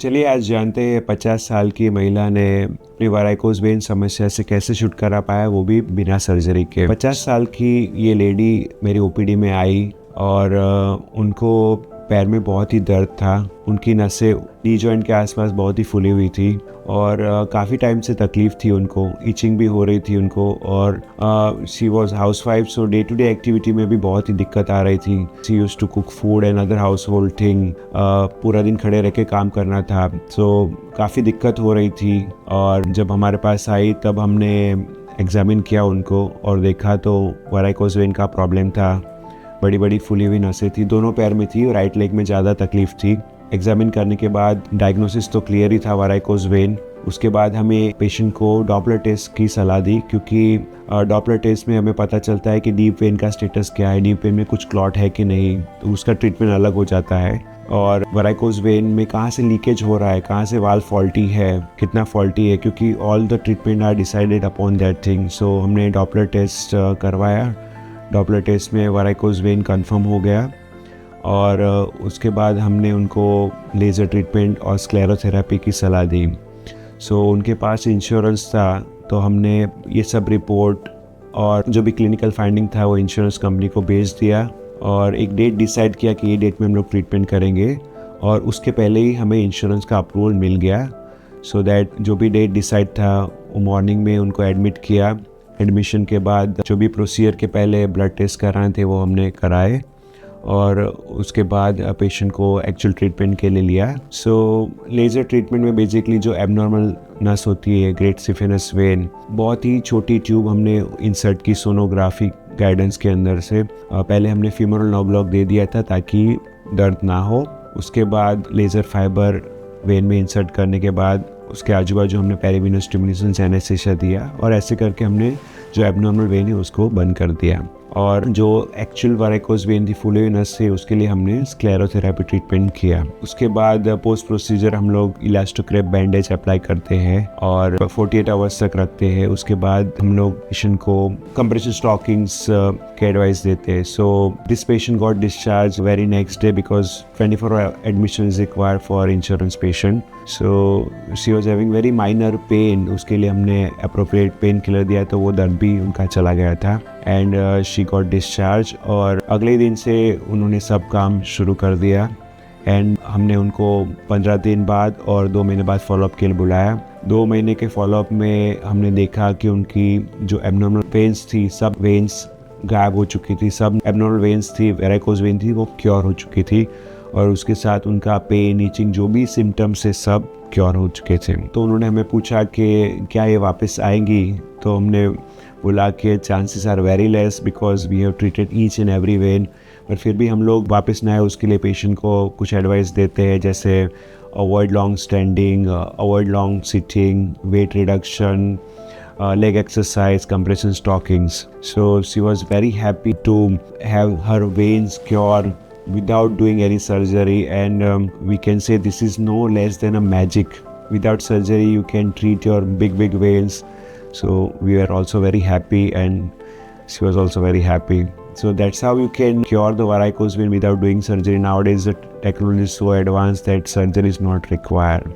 चलिए आज जानते हैं 50 साल की महिला ने अपनी वाराइकोज वेन समस्या से कैसे छुटकारा पाया, वो भी बिना सर्जरी के। 50 साल की ये लेडी मेरी ओपीडी में आई और उनको पैर में बहुत ही दर्द था। उनकी नसें नी जॉइंट के आसपास बहुत ही फूली हुई थी और काफ़ी टाइम से तकलीफ़ थी उनको, इचिंग भी हो रही थी उनको और she was housewife, so day to day activity में भी बहुत ही दिक्कत आ रही थी। She used to cook food and other household thing, पूरा दिन खड़े रह के काम करना था, सो काफ़ी दिक्कत हो रही थी। और जब हमारे पास आई तब हमने एग्जामिन किया उनको और देखा तो वाराइकोज वेन का प्रॉब्लम था। बड़ी बड़ी फूली हुई नसें थी, दोनों पैर में थी और राइट लेग में ज़्यादा तकलीफ थी। एग्जामिन करने के बाद डायग्नोसिस तो क्लियर ही था वाराइकोज वेन। उसके बाद हमें पेशेंट को डॉपलर टेस्ट की सलाह दी, क्योंकि डॉपलर टेस्ट में हमें पता चलता है कि डीप वेन का स्टेटस क्या है, डीप वेन में कुछ क्लॉट है कि नहीं, तो उसका ट्रीटमेंट अलग हो जाता है। और वाराइकोज वेन में कहाँ से लीकेज हो रहा है, कहाँ से वाल्व फॉल्टी है, कितना फॉल्टी है, क्योंकि all the treatment are decided upon that thing. So हमने डॉपलर टेस्ट करवाया। डॉपलर टेस्ट में वाराइकोज वेन कंफर्म हो गया और उसके बाद हमने उनको लेज़र ट्रीटमेंट और स्क्लेरोथेरेपी की सलाह दी। सो उनके पास इंश्योरेंस था, तो हमने ये सब रिपोर्ट और जो भी क्लिनिकल फाइंडिंग था वो इंश्योरेंस कंपनी को भेज दिया और एक डेट डिसाइड किया कि ये डेट में हम लोग ट्रीटमेंट करेंगे। और उसके पहले ही हमें इंश्योरेंस का अप्रूवल मिल गया, सो दैट जो भी डेट डिसाइड था वो मॉर्निंग में उनको एडमिट किया। एडमिशन के बाद जो भी प्रोसीजर के पहले ब्लड टेस्ट कराने थे वो हमने कराए और उसके बाद पेशेंट को एक्चुअल ट्रीटमेंट के लिए लिया। सो लेज़र ट्रीटमेंट में बेसिकली जो एबनॉर्मल नस होती है, ग्रेट सिफिनस वेन, बहुत ही छोटी ट्यूब हमने इंसर्ट की सोनोग्राफी गाइडेंस के अंदर से। पहले हमने फीमोरल नर्व ब्लॉक दे दिया था ताकि दर्द ना हो। उसके बाद लेज़र फाइबर वेन में इंसर्ट करने के बाद उसके आजू बाजू हमने पेरिविनस स्टिमुलेशन एनेस्थीसिया दिया और ऐसे करके हमने जो एबनॉर्मल वेन है उसको बंद कर दिया। और जो एक्चुअल वाराइकोज वेन थी, फूले हुई नस से, उसके लिए हमने स्क्लेरोथेरेपी ट्रीटमेंट किया। उसके बाद पोस्ट प्रोसीजर हम लोग इलास्टोक्रेप बैंडेज अप्लाई करते हैं और 48 आवर्स तक रखते हैं। उसके बाद हम लोग पेशेंट को कंप्रेशन स्टॉकिंग्स के एडवाइस देते हैं। So this patient got discharge very next day because 24 hour admission is required for insurance patient. So she was having very minor pain, उसके लिए हमने अप्रोप्रिएट पेन किलर दिया तो वो दर्द भी उनका चला गया था एंड शी गॉट डिस्चार्ज। और अगले दिन से उन्होंने सब काम शुरू कर दिया एंड हमने उनको 15 दिन बाद और 2 महीने बाद फॉलोअप के लिए बुलाया। 2 महीने के फॉलोअप में हमने देखा कि उनकी जो एबनॉर्मल वेन्स थी, सब वेन्स गायब हो चुकी थी, सब एबनॉर्मल वेन्स थी, वाराइकोज वेन थी, वो क्योर हो चुकी थी और उसके साथ उनका पेन, ईचिंग, जो भी सिम्टम्स है सब क्योर हो चुके थे। तो उन्होंने हमें पूछा कि क्या ये वापस आएंगी, तो हमने बोला कि chances are very less because we have treated each and every vein. पर फिर भी हम लोग वापस ना आए उसके लिए पेशेंट को कुछ एडवाइस देते हैं, जैसे avoid long standing, avoid long sitting, weight reduction, leg exercise, compression stockings. So she was very happy to have her veins cured without doing any surgery, and we can say this is no less than a magic. Without surgery you can treat your big veins. So we were also very happy and she was also very happy. So that's how you can cure the varicose vein without doing surgery. Nowadays the technology is so advanced that surgery is not required.